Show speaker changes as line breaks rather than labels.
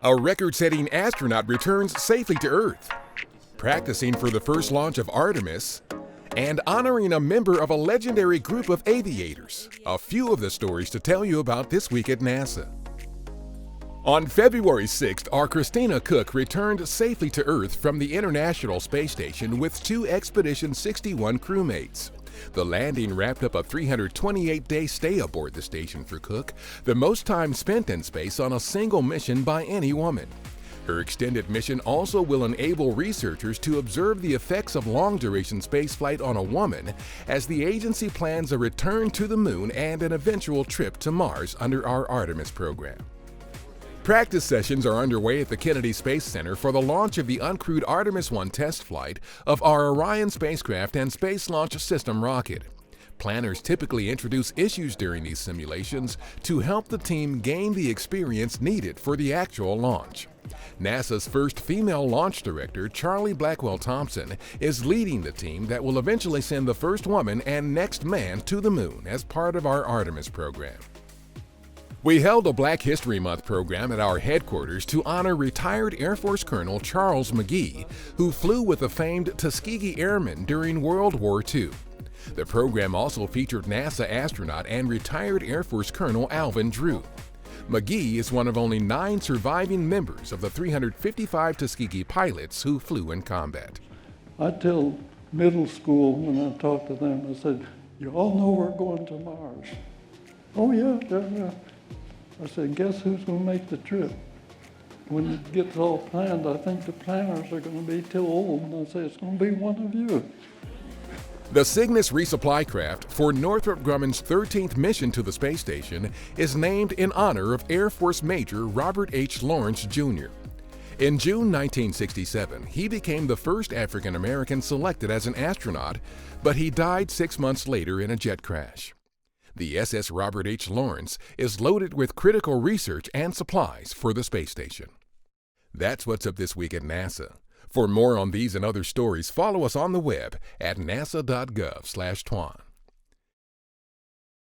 A record-setting astronaut returns safely to Earth, practicing for the first launch of Artemis, and honoring a member of a legendary group of aviators. A few of the stories to tell you about this week at NASA. On February 6th, our Christina Cook returned safely to Earth from the International Space Station with 2 Expedition 61 crewmates. The landing wrapped up a 328-day stay aboard the station for Cook, the most time spent in space on a single mission by any woman. Her extended mission also will enable researchers to observe the effects of long-duration spaceflight on a woman as the agency plans a return to the Moon and an eventual trip to Mars under our Artemis program. Practice sessions are underway at the Kennedy Space Center for the launch of the uncrewed Artemis 1 test flight of our Orion spacecraft and Space Launch System rocket. Planners typically introduce issues during these simulations to help the team gain the experience needed for the actual launch. NASA's first female launch director, Charlie Blackwell Thompson, is leading the team that will eventually send the first woman and next man to the Moon as part of our Artemis program. We held a Black History Month program at our headquarters to honor retired Air Force Colonel Charles McGee, who flew with the famed Tuskegee Airmen during World War II. The program also featured NASA astronaut and retired Air Force Colonel Alvin Drew. McGee is one of only 9 surviving members of the 355 Tuskegee pilots who flew in combat.
I tell middle school when I talk to them, I said, "You all know we're going to Mars." "Oh yeah. I said, "Guess who's going to make the trip?" When it gets all planned, I think the planners are going to be too old. And I say, "It's going to be one of you."
The Cygnus resupply craft for Northrop Grumman's 13th mission to the space station is named in honor of Air Force Major Robert H. Lawrence, Jr. In June 1967, he became the first African American selected as an astronaut, but he died 6 months later in a jet crash. The SS Robert H. Lawrence is loaded with critical research and supplies for the space station. That's what's up this week at NASA. For more on these and other stories, follow us on the web at nasa.gov/twan.